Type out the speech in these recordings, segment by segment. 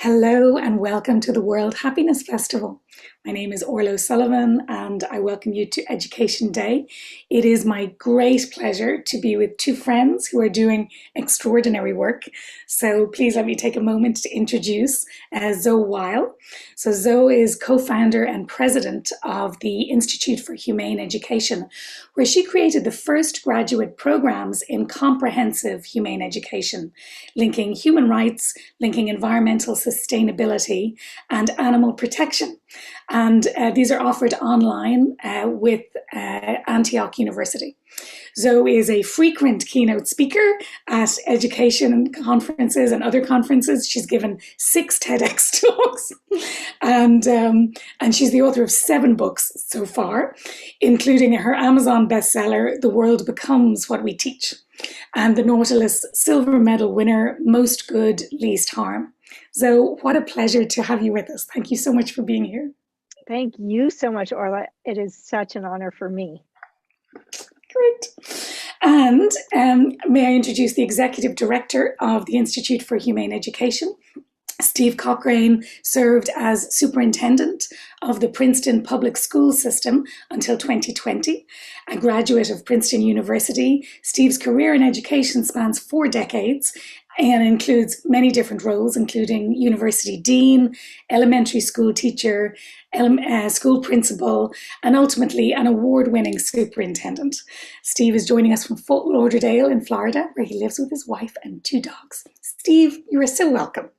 Hello and welcome to the World Happiness Festival. My name is Orla Sullivan and I welcome you to Education Day. It is my great pleasure to be with two friends who are doing extraordinary work. So please let me take a moment to introduce Zoe Weil. So Zoe is co-founder and president of the Institute for Humane Education, where she created the first graduate programs in comprehensive humane education, linking human rights, linking environmental sustainability and animal protection. And these are offered online with Antioch University. Zoe is a frequent keynote speaker at education conferences and other conferences. She's given 6 TEDx talks, and she's the author of 7 books so far, including her Amazon bestseller, The World Becomes What We Teach, and the Nautilus Silver Medal winner, Most Good, Least Harm. Zoe, what a pleasure to have you with us. Thank you so much for being here. Thank you so much, Orla. It is such an honor for me. Great. And may I introduce the Executive Director of the Institute for Humane Education. Steve Cochrane served as superintendent of the Princeton public school system until 2020. A graduate of Princeton University, Steve's career in education spans 4 decades and includes many different roles, including university dean, elementary school teacher, school principal, and ultimately an award-winning superintendent. Steve is joining us from Fort Lauderdale in Florida, where he lives with his wife and 2 dogs. Steve, you are so welcome.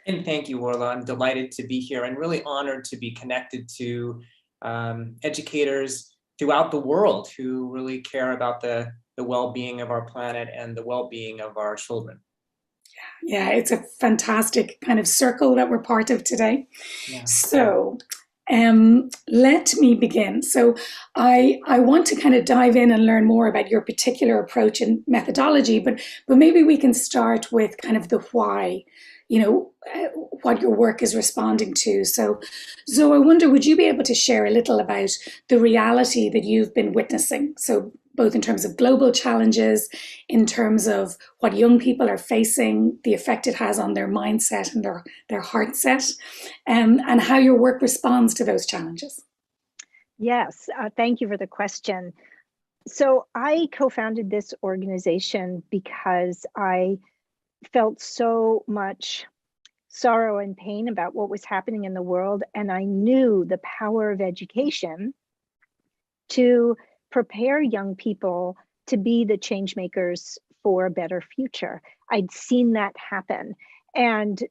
And thank you, Orla. I'm delighted to be here and really honored to be connected to educators throughout the world who really care about the well-being of our planet and the well-being of our children. Yeah, it's a fantastic kind of circle that we're part of today. Yeah. So let me begin. So I want to kind of dive in and learn more about your particular approach and methodology, but maybe we can start with kind of the why, what your work is responding to. So I wonder, would you be able to share a little about the reality that you've been witnessing? So both in terms of global challenges, in terms of what young people are facing, the effect it has on their mindset and their heart set, and how your work responds to those challenges. Yes, thank you for the question. So I co-founded this organization because I felt so much sorrow and pain about what was happening in the world, and I knew the power of education to prepare young people to be the change makers for a better future. I'd seen that happen. And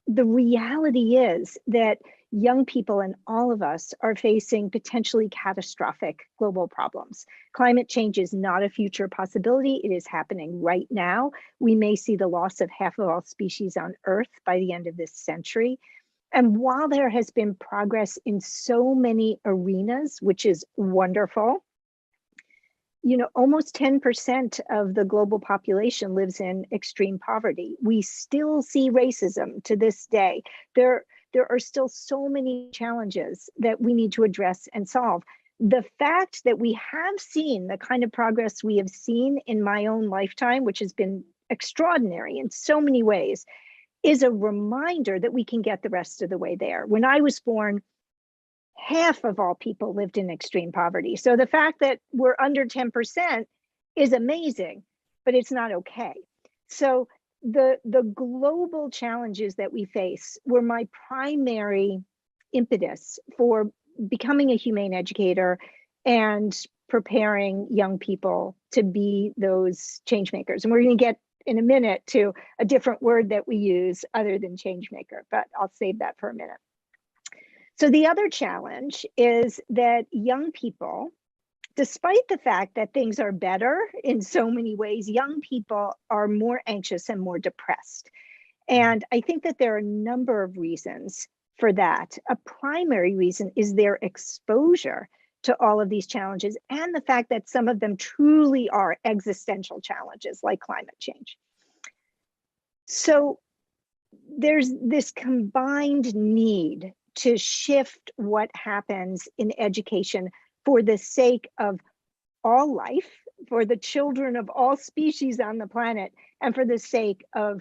the reality is that young people and all of us are facing potentially catastrophic global problems. Climate change is not a future possibility. It is happening right now. We may see the loss of half of all species on Earth by the end of this century. And while there has been progress in so many arenas, which is wonderful, almost 10% of the global population lives in extreme poverty. We still see racism to this day. There are still so many challenges that we need to address and solve. The fact that we have seen the kind of progress we have seen in my own lifetime, which has been extraordinary in so many ways, is a reminder that we can get the rest of the way there. When I was born, half of all people lived in extreme poverty. So the fact that we're under 10% is amazing, but it's not okay. So the global challenges that we face were my primary impetus for becoming a humane educator and preparing young people to be those change makers. And we're going to get in a minute to a different word that we use other than change maker, but I'll save that for a minute. So the other challenge is that young people, despite the fact that things are better in so many ways, young people are more anxious and more depressed. And I think that there are a number of reasons for that. A primary reason is their exposure to all of these challenges and the fact that some of them truly are existential challenges like climate change. So there's this combined need to shift what happens in education for the sake of all life, for the children of all species on the planet, and for the sake of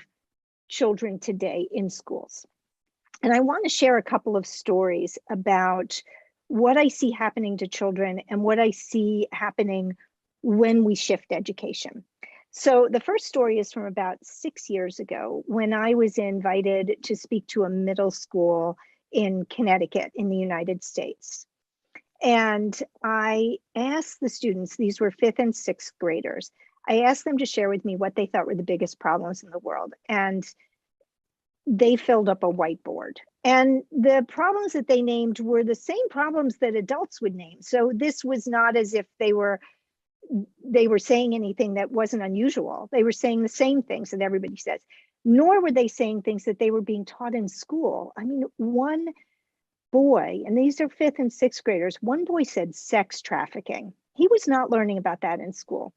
children today in schools. And I want to share a couple of stories about what I see happening to children and what I see happening when we shift education. So the first story is from about 6 years ago when I was invited to speak to a middle school in Connecticut in the United States. And I asked the students, these were 5th and 6th graders, I asked them to share with me what they thought were the biggest problems in the world. And they filled up a whiteboard. And the problems that they named were the same problems that adults would name. So this was not as if they were saying anything that wasn't unusual. They were saying the same things that everybody says, nor were they saying things that they were being taught in school. I mean, one boy, and these are 5th and 6th graders, one boy said sex trafficking. He was not learning about that in school.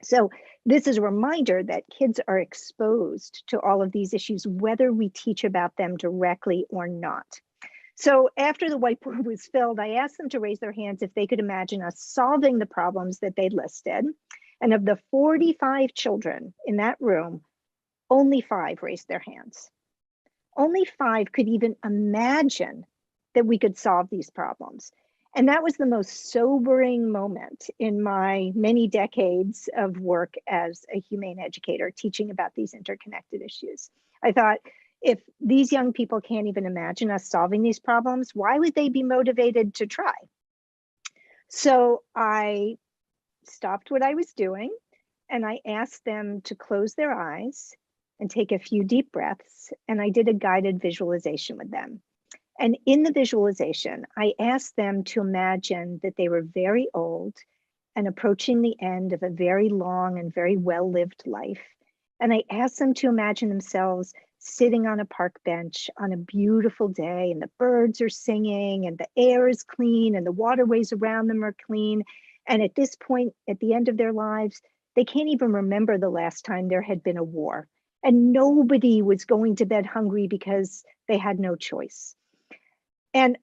So this is a reminder that kids are exposed to all of these issues, whether we teach about them directly or not. So after the whiteboard was filled, I asked them to raise their hands if they could imagine us solving the problems that they listed. And of the 45 children in that room, only 5 raised their hands. Only 5 could even imagine that we could solve these problems. And that was the most sobering moment in my many decades of work as a humane educator, teaching about these interconnected issues. I thought, if these young people can't even imagine us solving these problems, why would they be motivated to try? So I stopped what I was doing and I asked them to close their eyes and take a few deep breaths. And I did a guided visualization with them. And in the visualization, I asked them to imagine that they were very old and approaching the end of a very long and very well-lived life. And I asked them to imagine themselves sitting on a park bench on a beautiful day, and the birds are singing and the air is clean and the waterways around them are clean. And at this point, at the end of their lives, they can't even remember the last time there had been a war. And nobody was going to bed hungry because they had no choice. And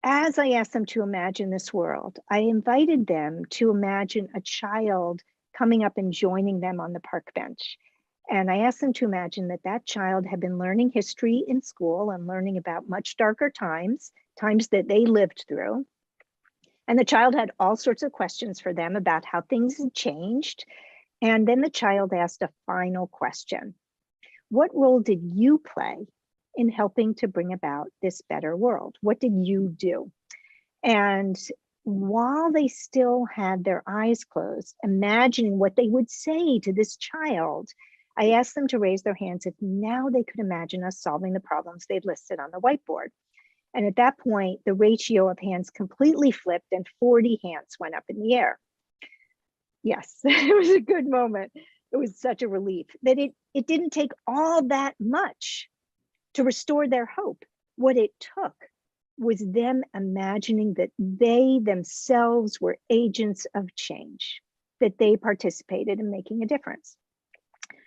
as I asked them to imagine this world, I invited them to imagine a child coming up and joining them on the park bench. And I asked them to imagine that that child had been learning history in school and learning about much darker times, times that they lived through. And the child had all sorts of questions for them about how things had changed. And then the child asked a final question. What role did you play in helping to bring about this better world? What did you do? And while they still had their eyes closed, imagining what they would say to this child, I asked them to raise their hands if now they could imagine us solving the problems they'd listed on the whiteboard. And at that point, the ratio of hands completely flipped and 40 hands went up in the air. Yes, it was a good moment. It was such a relief that it didn't take all that much to restore their hope. What it took was them imagining that they themselves were agents of change, that they participated in making a difference.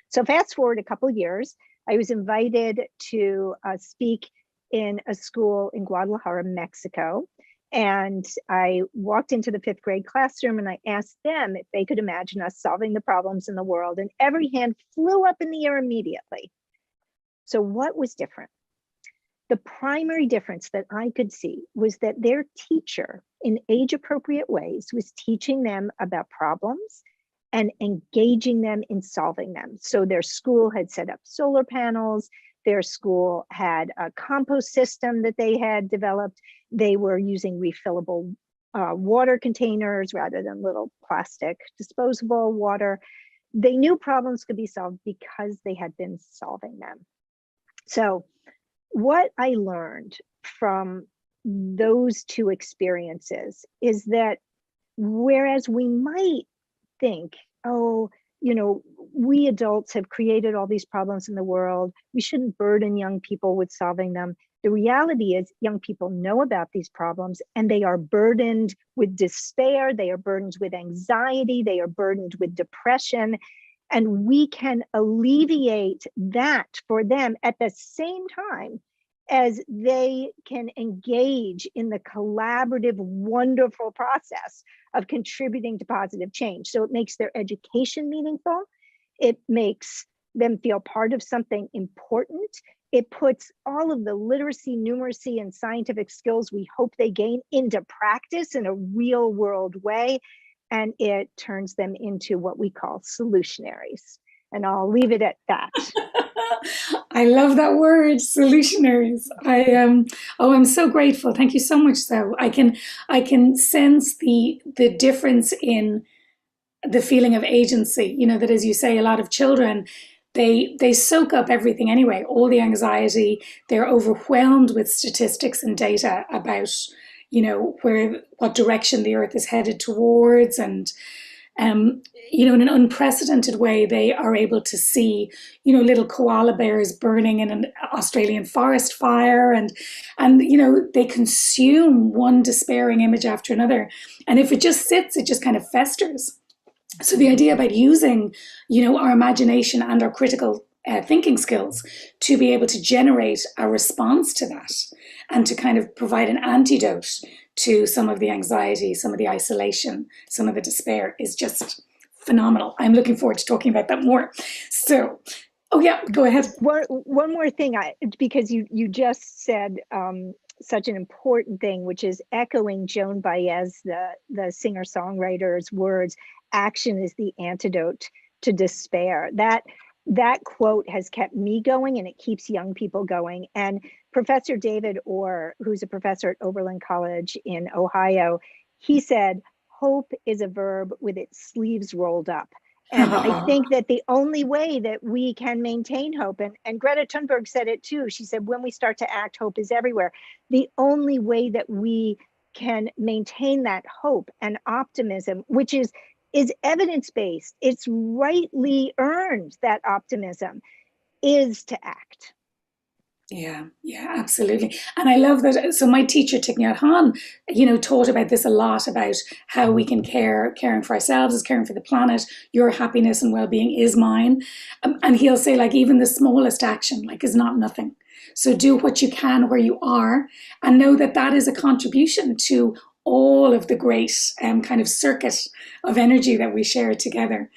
So fast forward a couple of years, I was invited to speak in a school in Guadalajara, Mexico. And I walked into the 5th grade classroom and I asked them if they could imagine us solving the problems in the world, and every hand flew up in the air immediately. So what was different? The primary difference that I could see was that their teacher, in age-appropriate ways, was teaching them about problems and engaging them in solving them. So their school had set up solar panels, their school had a compost system that they had developed. They were using refillable water containers rather than little plastic disposable water. They knew problems could be solved because they had been solving them. So what I learned from those two experiences is that whereas we might think, oh, you know, we adults have created all these problems in the world, we shouldn't burden young people with solving them. The reality is young people know about these problems and they are burdened with despair, they are burdened with anxiety, they are burdened with depression. And we can alleviate that for them at the same time as they can engage in the collaborative, wonderful process of contributing to positive change. So it makes their education meaningful. It makes them feel part of something important. It puts all of the literacy, numeracy, and scientific skills we hope they gain into practice in a real world way. And it turns them into what we call solutionaries. And I'll leave it at that. I love that word, solutionaries. I'm so grateful. Thank you so much. So I can sense the difference in the feeling of agency. You know, that, as you say, a lot of children, they soak up everything anyway, all the anxiety. They're overwhelmed with statistics and data about, you know, what direction the earth is headed towards, and you know, in an unprecedented way, they are able to see, you know, little koala bears burning in an Australian forest fire, and you know, they consume one despairing image after another, and if it just sits, it just kind of festers. So the idea about using, you know, our imagination and our critical thinking skills to be able to generate a response to that, and to kind of provide an antidote to some of the anxiety, some of the isolation, some of the despair, is just phenomenal. I'm looking forward to talking about that more. So, oh yeah, go ahead. One more thing, because you just said such an important thing, which is echoing Joan Baez, the singer-songwriter's words, "Action is the antidote to despair." That quote has kept me going, and it keeps young people going. And Professor David Orr, who's a professor at Oberlin College in Ohio, he said, "Hope is a verb with its sleeves rolled up." And I think that the only way that we can maintain hope, and Greta Thunberg said it too, she said, when we start to act, hope is everywhere. The only way that we can maintain that hope and optimism, which is evidence-based, it's rightly earned, that optimism, is to act. Yeah, absolutely. And I love that. So my teacher, Thich Nhat Hanh, you know, taught about this a lot, about how we can caring for ourselves is caring for the planet. Your happiness and well-being is mine. And he'll say, like, even the smallest action, like, is not nothing. So do what you can where you are, and know that that is a contribution to all of the great kind of circuit of energy that we share together.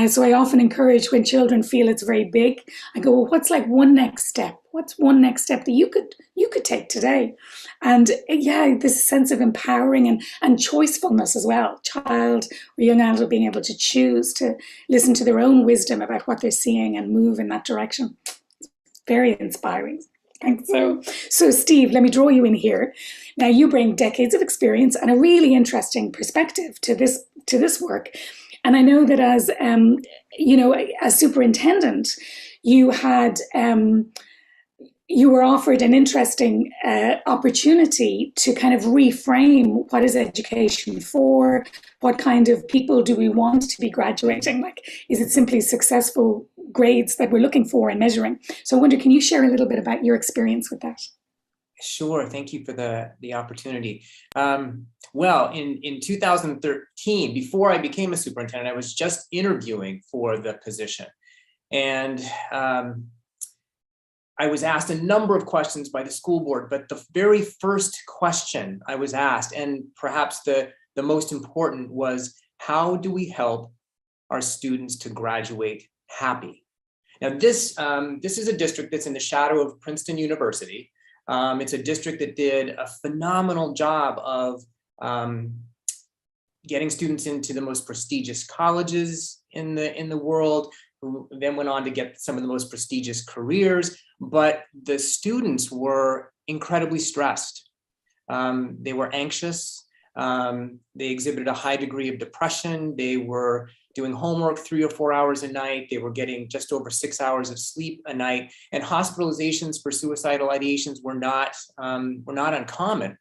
So I often encourage, when children feel it's very big, I go, well, what's like one next step? What's one next step that you could take today? And yeah, this sense of empowering and choicefulness as well. Child or young adult being able to choose to listen to their own wisdom about what they're seeing and move in that direction. Very inspiring. Thanks. So Steve, let me draw you in here. Now, you bring decades of experience and a really interesting perspective to this work. And I know that as you know, as superintendent, you were offered an interesting opportunity to kind of reframe what is education for, what kind of people do we want to be graduating? Like, is it simply successful grades that we're looking for and measuring? So I wonder, can you share a little bit about your experience with that? Sure, thank you for the opportunity. Well, in 2013, before I became a superintendent, I was just interviewing for the position. And I was asked a number of questions by the school board, but the very first question I was asked, and perhaps the most important, was, how do we help our students to graduate happy? Now, this is a district that's in the shadow of Princeton University. It's a district that did a phenomenal job of getting students into the most prestigious colleges in the world, who then went on to get some of the most prestigious careers. But the students were incredibly stressed. They were anxious. They exhibited a high degree of depression. They were doing homework 3 or 4 hours a night. They were getting just over 6 hours of sleep a night, and hospitalizations for suicidal ideations were not uncommon.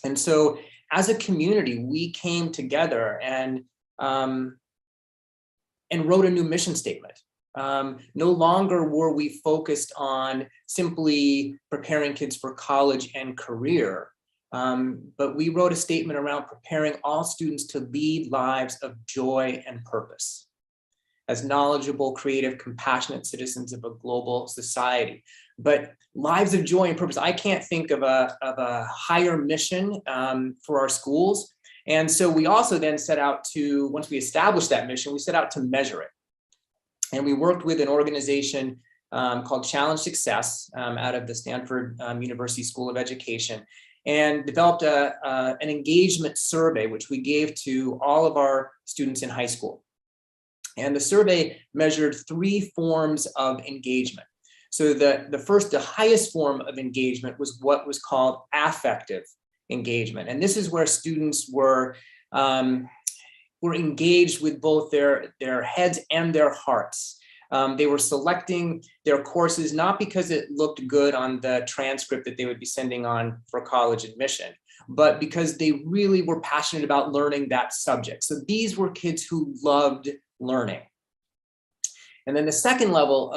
And so, as a community, we came together and wrote a new mission statement. No longer were we focused on simply preparing kids for college and career, but we wrote a statement around preparing all students to lead lives of joy and purpose as knowledgeable, creative, compassionate citizens of a global society. But lives of joy and purpose, I can't think of a higher mission for our schools. And so we also then set out to, once we established that mission, we set out to measure it. And we worked with an organization called Challenge Success out of the Stanford University School of Education, and developed an engagement survey, which we gave to all of our students in high school. And the survey measured 3 forms of engagement. So the highest form of engagement was what was called affective engagement. And this is where students were engaged with both their heads and their hearts. They were selecting their courses not because it looked good on the transcript that they would be sending on for college admission, but because they really were passionate about learning that subject. So these were kids who loved learning. And then the second level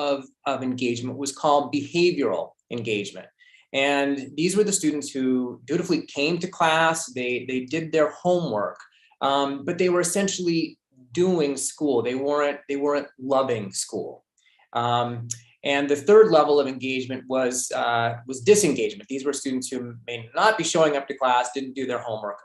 of engagement was called behavioral engagement. And these were the students who dutifully came to class, they did their homework, but they were essentially doing school. They weren't loving school. And the third level of engagement was disengagement. These were students who may not be showing up to class, didn't do their homework.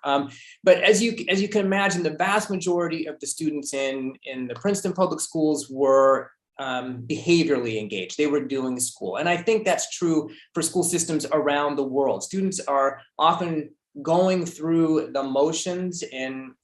But as you can imagine, the vast majority of the students in the Princeton public schools were behaviorally engaged. They were doing school. And I think that's true for school systems around the world. Students are often going through the motions in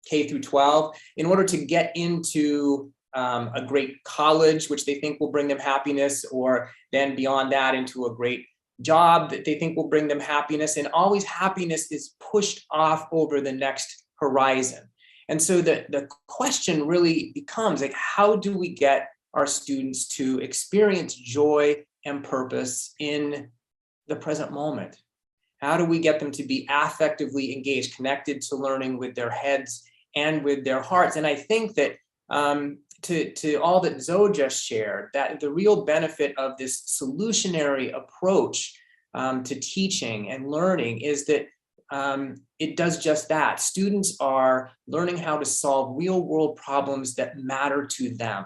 K through 12 in order to get into a great college, which they think will bring them happiness, or then beyond that into a great job that they think will bring them happiness. And always happiness is pushed off over the next horizon. And so the question really becomes, like, how do we get our students to experience joy and purpose in the present moment? How do we get them to be affectively engaged, connected to learning with their heads and with their hearts? And I think that to all that Zoe just shared, that the real benefit of this solutionary approach to teaching and learning is that it does just that. Students are learning how to solve real world problems that matter to them.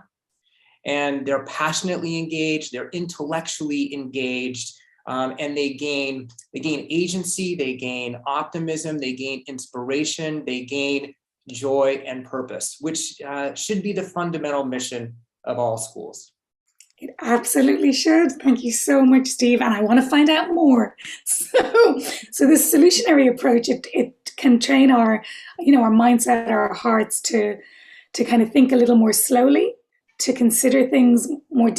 And they're passionately engaged, they're intellectually engaged, and they gain agency, they gain optimism, they gain inspiration, they gain joy and purpose, which should be the fundamental mission of all schools. It absolutely should. Thank you so much, Steve. And I want to find out more. So this solutionary approach, it can train our mindset, our hearts to kind of think a little more slowly, to consider things more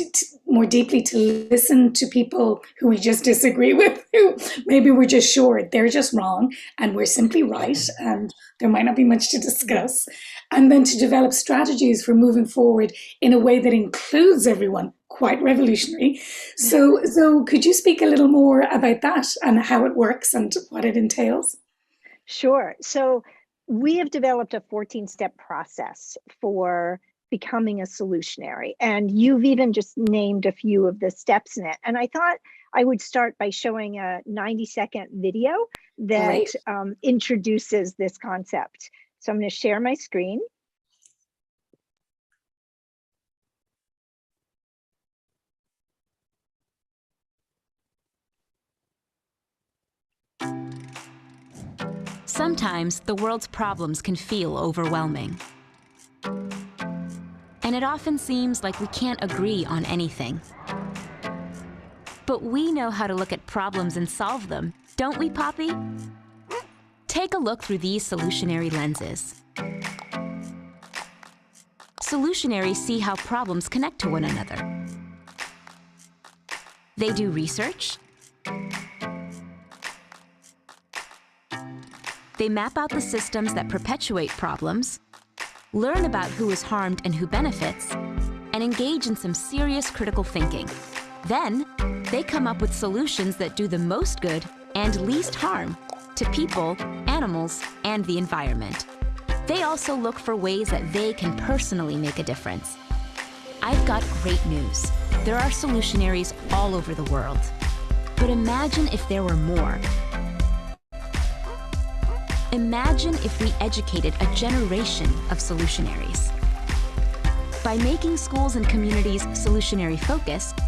deeply, to listen to people who we just disagree with, who maybe we're just sure they're just wrong and we're simply right, and there might not be much to discuss. And then to develop strategies for moving forward in a way that includes everyone. Quite revolutionary. So could you speak a little more about that and how it works and what it entails? Sure. So we have developed a 14-step process for becoming a solutionary. And you've even just named a few of the steps in it. And I thought I would start by showing a 90-second video that introduces this concept. So I'm going to share my screen. Sometimes the world's problems can feel overwhelming. And it often seems like we can't agree on anything. But we know how to look at problems and solve them, don't we, Poppy? Take a look through these solutionary lenses. Solutionaries see how problems connect to one another. They do research. They map out the systems that perpetuate problems, learn about who is harmed and who benefits, and engage in some serious critical thinking. Then, they come up with solutions that do the most good and least harm to people, animals, and the environment. They also look for ways that they can personally make a difference. I've got great news. There are solutionaries all over the world. But imagine if there were more. Imagine if we educated a generation of solutionaries. By making schools and communities solutionary focused,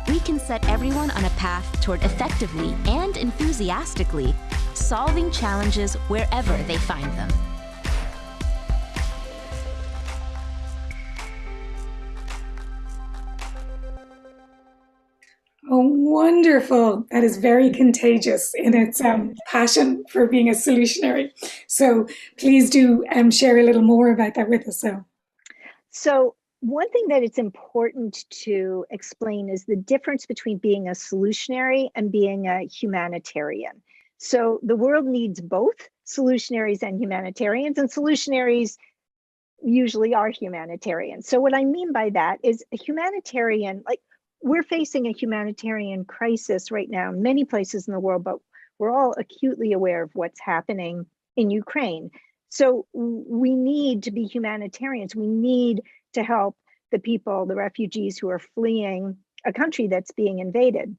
we can set everyone on a path toward effectively and enthusiastically solving challenges wherever they find them. Wonderful. That is very contagious in its passion for being a solutionary. So please do share a little more about that with us. So one thing that it's important to explain is the difference between being a solutionary and being a humanitarian. So the world needs both solutionaries and humanitarians, and solutionaries usually are humanitarians. So what I mean by that is a humanitarian, like we're facing a humanitarian crisis right now in many places in the world, but we're all acutely aware of what's happening in Ukraine. So we need to be humanitarians. We need to help the people, the refugees who are fleeing a country that's being invaded.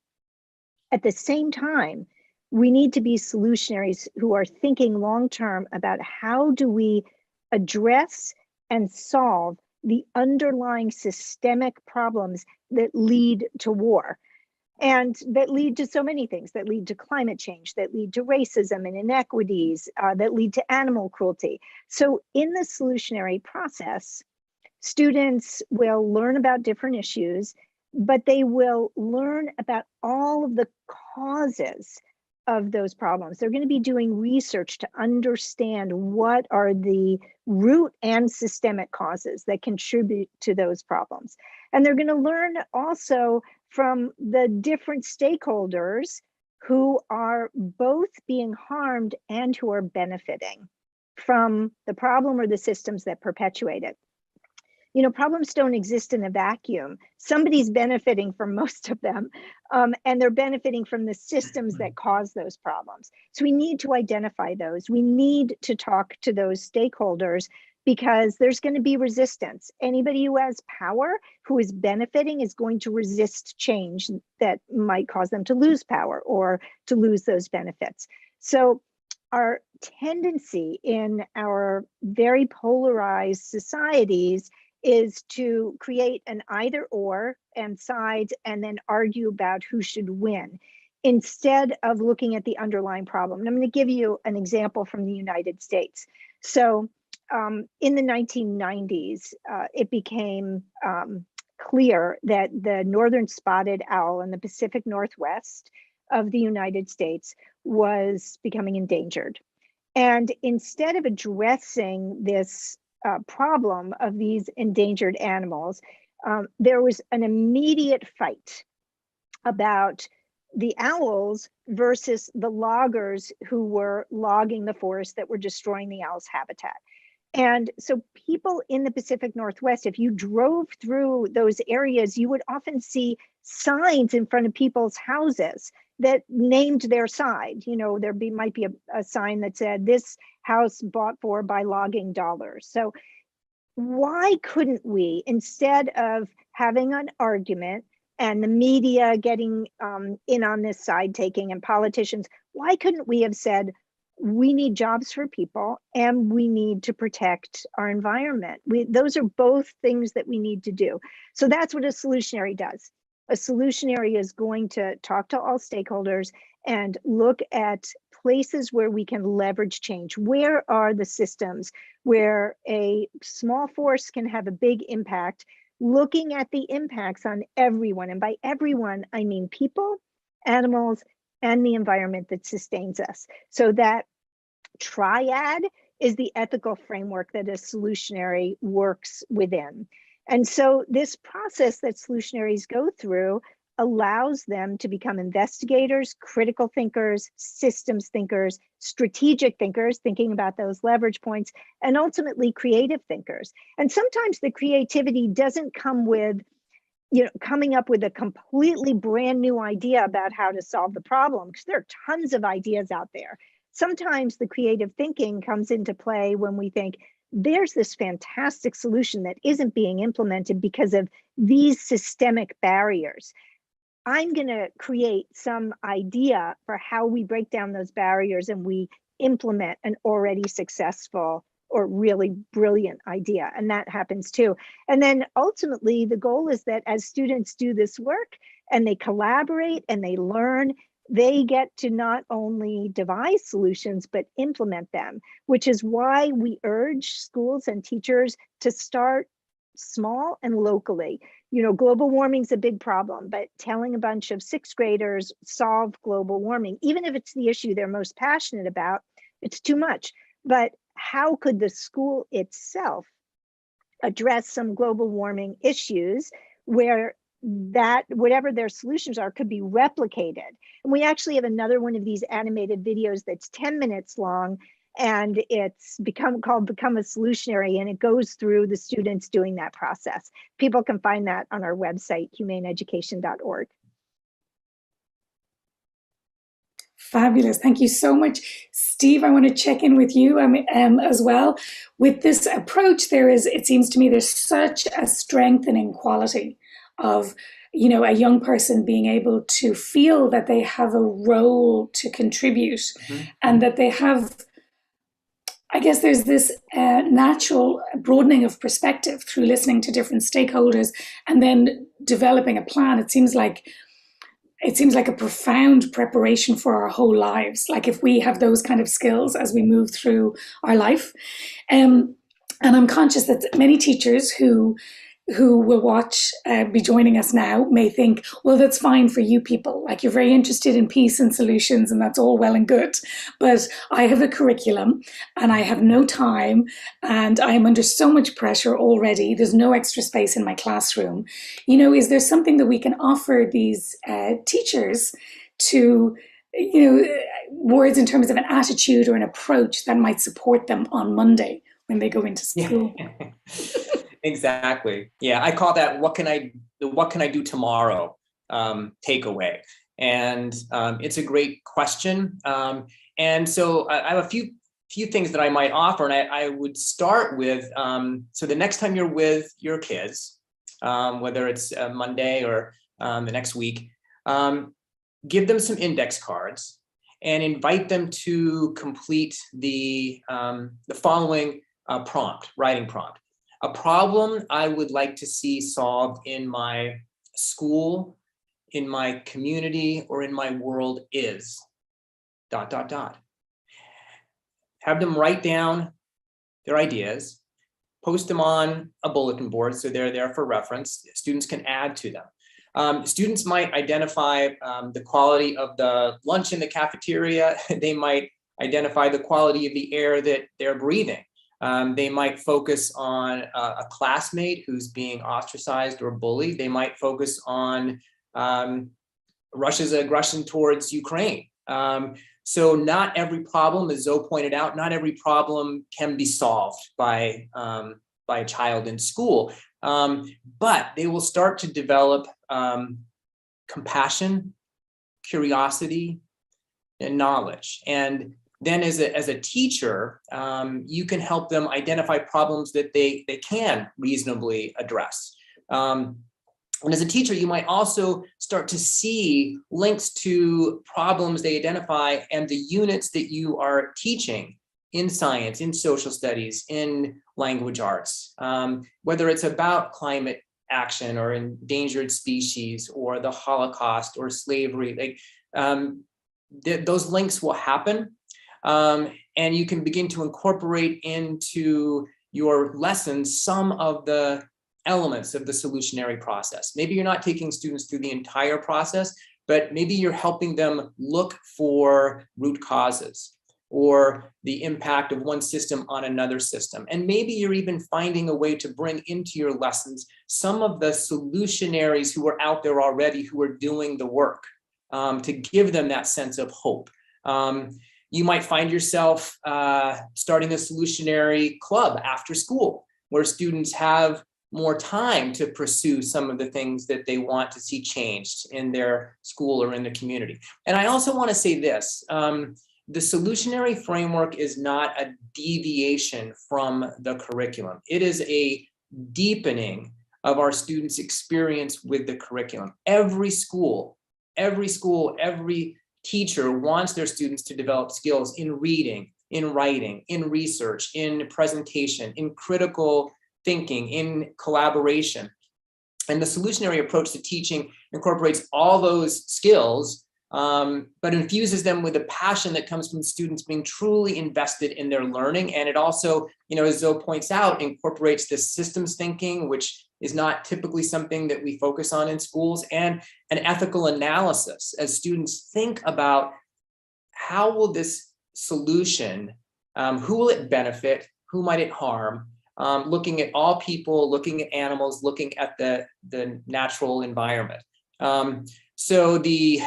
At the same time, we need to be solutionaries who are thinking long-term about how do we address and solve the underlying systemic problems that lead to war and that lead to so many things, that lead to climate change, that lead to racism and inequities, that lead to animal cruelty. So in the solutionary process, students will learn about different issues, but they will learn about all of the causes of those problems. They're going to be doing research to understand what are the root and systemic causes that contribute to those problems. And they're going to learn also from the different stakeholders who are both being harmed and who are benefiting from the problem or the systems that perpetuate it. You know, problems don't exist in a vacuum. Somebody's benefiting from most of them, and they're benefiting from the systems that cause those problems. So we need to identify those. We need to talk to those stakeholders because there's going to be resistance. Anybody who has power, who is benefiting, is going to resist change that might cause them to lose power or to lose those benefits. So our tendency in our very polarized societies is to create an either or and sides and then argue about who should win instead of looking at the underlying problem. And I'm going to give you an example from the United States. So in the 1990s, it became clear that the northern spotted owl in the Pacific Northwest of the United States was becoming endangered. And instead of addressing this problem of these endangered animals, there was an immediate fight about the owls versus the loggers who were logging the forest that were destroying the owl's habitat. And so people in the Pacific Northwest, if you drove through those areas, you would often see signs in front of people's houses that named their side. You know, there might be a sign that said, "This house bought for by logging dollars." So why couldn't we, instead of having an argument and the media getting in on this side taking and politicians, why couldn't we have said, we need jobs for people and we need to protect our environment? Those are both things that we need to do. So that's what a solutionary does. A solutionary is going to talk to all stakeholders and look at places where we can leverage change. Where are the systems where a small force can have a big impact, looking at the impacts on everyone. And by everyone, I mean people, animals, and the environment that sustains us. So that triad is the ethical framework that a solutionary works within. And so this process that solutionaries go through allows them to become investigators, critical thinkers, systems thinkers, strategic thinkers, thinking about those leverage points, and ultimately creative thinkers. And sometimes the creativity doesn't come with, you know, coming up with a completely brand new idea about how to solve the problem, because there are tons of ideas out there. Sometimes the creative thinking comes into play when we think, there's this fantastic solution that isn't being implemented because of these systemic barriers. I'm going to create some idea for how we break down those barriers and we implement an already successful or really brilliant idea. And that happens too. And then ultimately, the goal is that as students do this work and they collaborate and they learn, they get to not only devise solutions, but implement them, which is why we urge schools and teachers to start small and locally. global warming's a big problem, but telling a bunch of sixth graders solve global warming, even if it's the issue they're most passionate about, it's too much. But how could the school itself address some global warming issues where that whatever their solutions are could be replicated? And we actually have another one of these animated videos that's 10 minutes long, and it's become a Solutionary, and it goes through the students doing that process. People can find that on our website, humaneeducation.org. Fabulous. Thank you so much. Steve, I want to check in with you as well. With this approach, it seems to me there's such a strengthening quality of, a young person being able to feel that they have a role to contribute, and that they have, I guess there's this natural broadening of perspective through listening to different stakeholders and then developing a plan. It seems like a profound preparation for our whole lives. Like if we have those kind of skills as we move through our life. And I'm conscious that many teachers who will be joining us now may think, well, that's fine for you people. Like you're very interested in peace and solutions, and that's all well and good. But I have a curriculum and I have no time, and I am under so much pressure already. There's no extra space in my classroom. Is there something that we can offer these teachers to, words in terms of an attitude or an approach that might support them on Monday when they go into school? Yeah. Exactly. Yeah, I call that what can I do tomorrow takeaway. And it's a great question. And so I have a few things that I might offer, and I would start with, so the next time you're with your kids, whether it's Monday or the next week, give them some index cards and invite them to complete the following writing prompt. A problem I would like to see solved in my school, in my community, or in my world is ... Have them write down their ideas, post them on a bulletin board so they're there for reference. Students can add to them. Students might identify the quality of the lunch in the cafeteria. They might identify the quality of the air that they're breathing. They might focus on a classmate who's being ostracized or bullied. They might focus on Russia's aggression towards Ukraine. So not every problem, as Zoe pointed out, not every problem can be solved by a child in school, but they will start to develop compassion, curiosity, and knowledge. And then as a teacher, you can help them identify problems that they can reasonably address. And as a teacher, you might also start to see links to problems they identify and the units that you are teaching in science, in social studies, in language arts, whether it's about climate action or endangered species or the Holocaust or slavery. Those links will happen. And you can begin to incorporate into your lessons some of the elements of the solutionary process. Maybe you're not taking students through the entire process, but maybe you're helping them look for root causes or the impact of one system on another system. And maybe you're even finding a way to bring into your lessons some of the solutionaries who are out there already, who are doing the work, to give them that sense of hope. You might find yourself starting a solutionary club after school, where students have more time to pursue some of the things that they want to see changed in their school or in the community. And I also want to say this, the solutionary framework is not a deviation from the curriculum. It is a deepening of our students' experience with the curriculum. Every school, every teacher wants their students to develop skills in reading, in writing, in research, in presentation, in critical thinking, in collaboration. And the solutionary approach to teaching incorporates all those skills, but infuses them with a passion that comes from students being truly invested in their learning. And it also, as Zoe points out, incorporates this systems thinking, which is not typically something that we focus on in schools, and an ethical analysis as students think about how will this solution, who will it benefit, who might it harm, looking at all people, looking at animals, looking at the natural environment. So the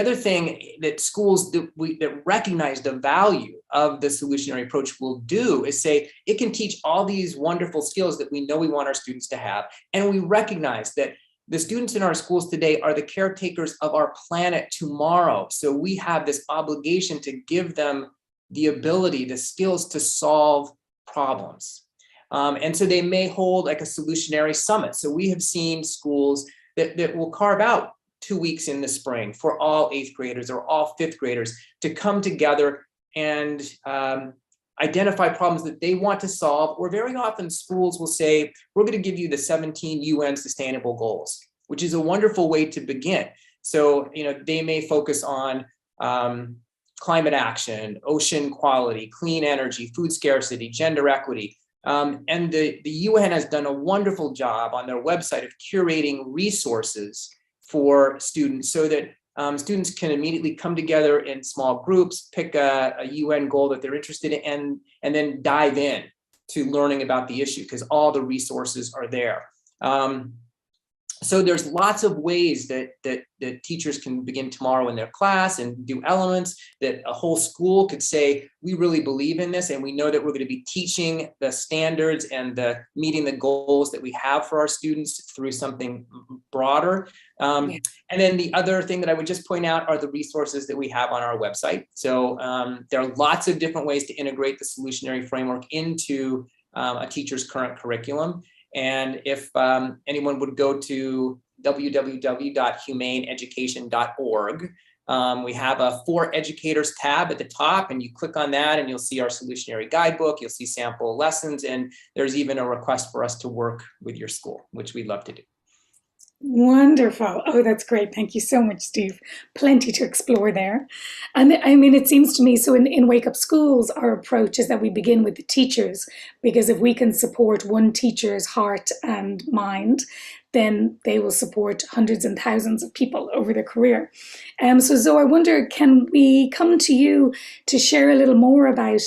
other thing that schools that recognize the value of the solutionary approach will do is say it can teach all these wonderful skills that we know we want our students to have. And we recognize that the students in our schools today are the caretakers of our planet tomorrow. So we have this obligation to give them the ability, the skills to solve problems. And so they may hold like a solutionary summit. So we have seen schools that will carve out 2 weeks in the spring for all 8th graders or all 5th graders to come together and identify problems that they want to solve. Or very often schools will say, we're going to give you the 17 UN Sustainable Goals, which is a wonderful way to begin. So, they may focus on climate action, ocean quality, clean energy, food scarcity, gender equity. And the UN has done a wonderful job on their website of curating resources for students so that students can immediately come together in small groups, pick a UN goal that they're interested in, and then dive in to learning about the issue because all the resources are there. So there's lots of ways that teachers can begin tomorrow in their class and do elements that a whole school could say, we really believe in this and we know that we're going to be teaching the standards and meeting the goals that we have for our students through something broader. And then the other thing that I would just point out are the resources that we have on our website. So there are lots of different ways to integrate the solutionary framework into a teacher's current curriculum. And if anyone would go to www.humaneeducation.org, we have a For Educators tab at the top, and you click on that and you'll see our solutionary guidebook, you'll see sample lessons, and there's even a request for us to work with your school, which we'd love to do. Wonderful. Oh, that's great. Thank you so much, Steve. Plenty to explore there. And I mean, it seems to me, so in Wake Up Schools, our approach is that we begin with the teachers, because if we can support one teacher's heart and mind, then they will support hundreds and thousands of people over their career. So Zoe, I wonder, can we come to you to share a little more about,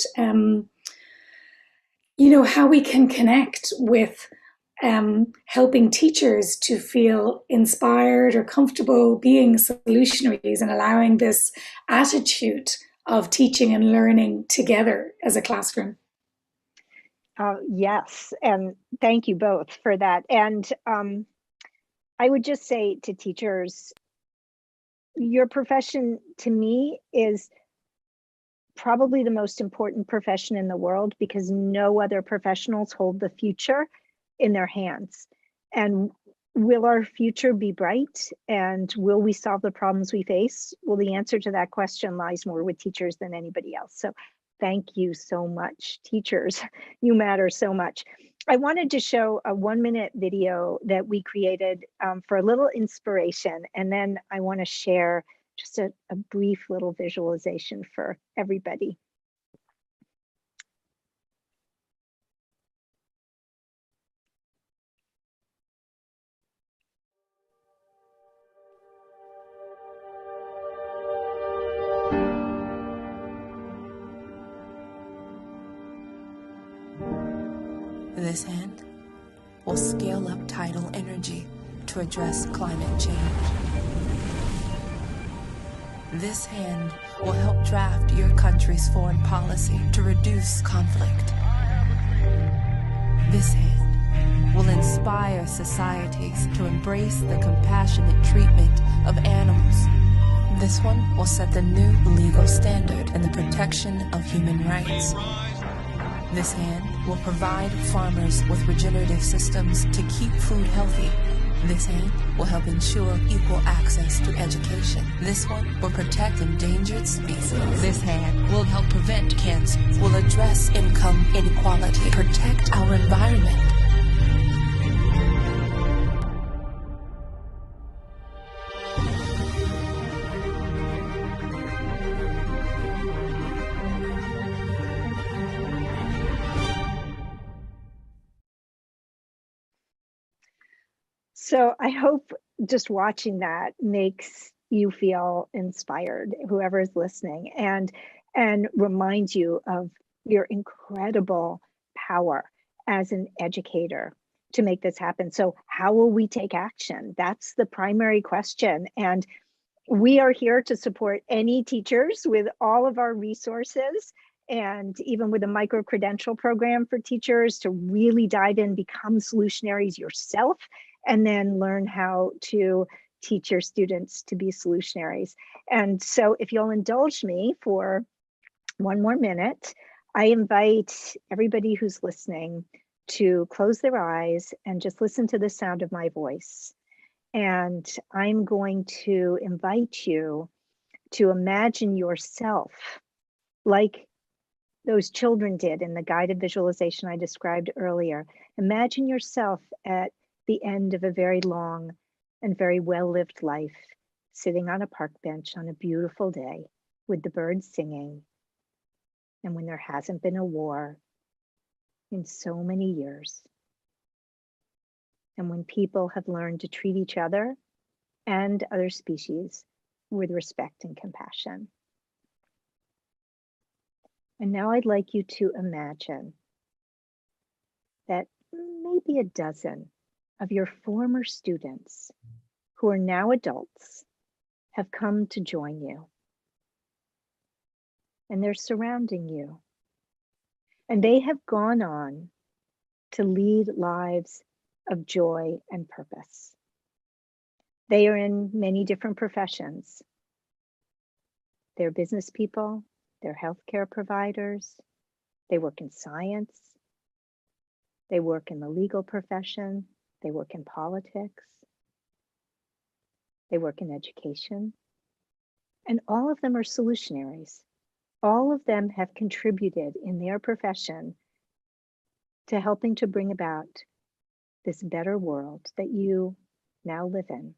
how we can connect with helping teachers to feel inspired or comfortable being solutionaries and allowing this attitude of teaching and learning together as a classroom? Yes, and thank you both for that. And I would just say to teachers, your profession to me is probably the most important profession in the world because no other professionals hold the future in their hands. And will our future be bright? And will we solve the problems we face? Well, the answer to that question lies more with teachers than anybody else. So thank you so much, teachers. You matter so much. I wanted to show a 1-minute video that we created for a little inspiration. And then I want to share just a brief little visualization for everybody. This hand will scale up tidal energy to address climate change. This hand will help draft your country's foreign policy to reduce conflict. This hand will inspire societies to embrace the compassionate treatment of animals. This one will set the new legal standard in the protection of human rights. This hand will provide farmers with regenerative systems to keep food healthy. This hand will help ensure equal access to education. This one will protect endangered species. This hand will help prevent cancer, will address income inequality, protect our environment, So I hope just watching that makes you feel inspired, whoever is listening, and reminds you of your incredible power as an educator to make this happen. So how will we take action? That's the primary question. And we are here to support any teachers with all of our resources, and even with a micro-credential program for teachers to really dive in, become solutionaries yourself, and then learn how to teach your students to be solutionaries. And so if you'll indulge me for one more minute, I invite everybody who's listening to close their eyes and just listen to the sound of my voice. And I'm going to invite you to imagine yourself like those children did in the guided visualization I described earlier. Imagine yourself at the end of a very long and very well-lived life, sitting on a park bench on a beautiful day with the birds singing, and when there hasn't been a war in so many years, and when people have learned to treat each other and other species with respect and compassion. And now I'd like you to imagine that maybe a dozen of your former students who are now adults have come to join you. And they're surrounding you. And they have gone on to lead lives of joy and purpose. They are in many different professions. They're business people, they're healthcare providers, they work in science, they work in the legal profession, they work in politics, they work in education, and all of them are solutionaries. All of them have contributed in their profession to helping to bring about this better world that you now live in.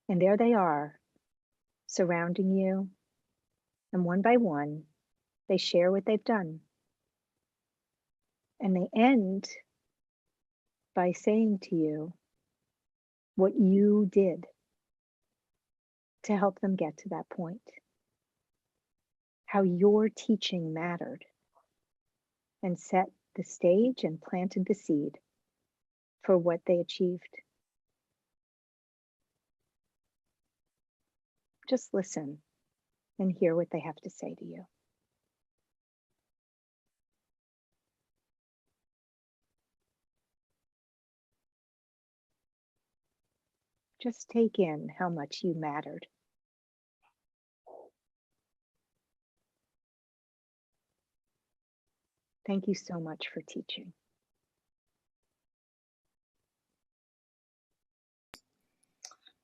And there they are, surrounding you, and one by one, they share what they've done. And they end by saying to you what you did to help them get to that point. How your teaching mattered and set the stage and planted the seed for what they achieved. Just listen and hear what they have to say to you. Just take in how much you mattered. Thank you so much for teaching.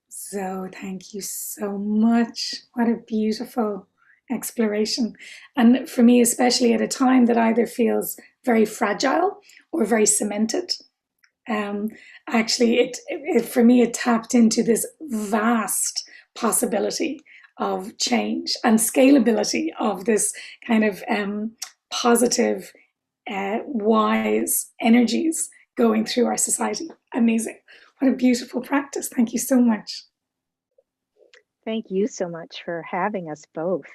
So thank you so much. What a beautiful exploration. And for me, especially at a time that either feels very fragile or very cemented. Actually, it for me, it tapped into this vast possibility of change and scalability of this kind of positive, wise energies going through our society. Amazing. What a beautiful practice. Thank you so much. Thank you so much for having us both.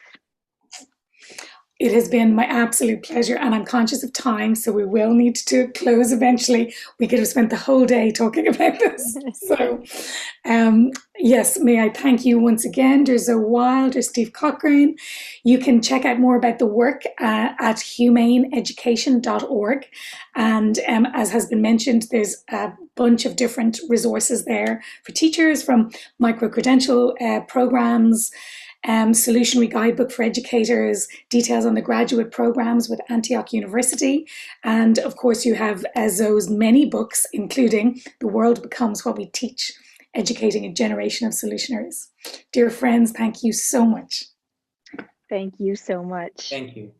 It has been my absolute pleasure, and I'm conscious of time, so we will need to close eventually. We could have spent the whole day talking about this. So, yes, may I thank you once again. There's Weil, there's Steve Cochrane. You can check out more about the work at humaneeducation.org. And as has been mentioned, there's a bunch of different resources there for teachers, from micro-credential programs, Solutionary Guidebook for Educators, details on the graduate programs with Antioch University. And of course, you have Zoe's many books, including The World Becomes What We Teach, Educating a Generation of Solutionaries. Dear friends, thank you so much. Thank you so much. Thank you.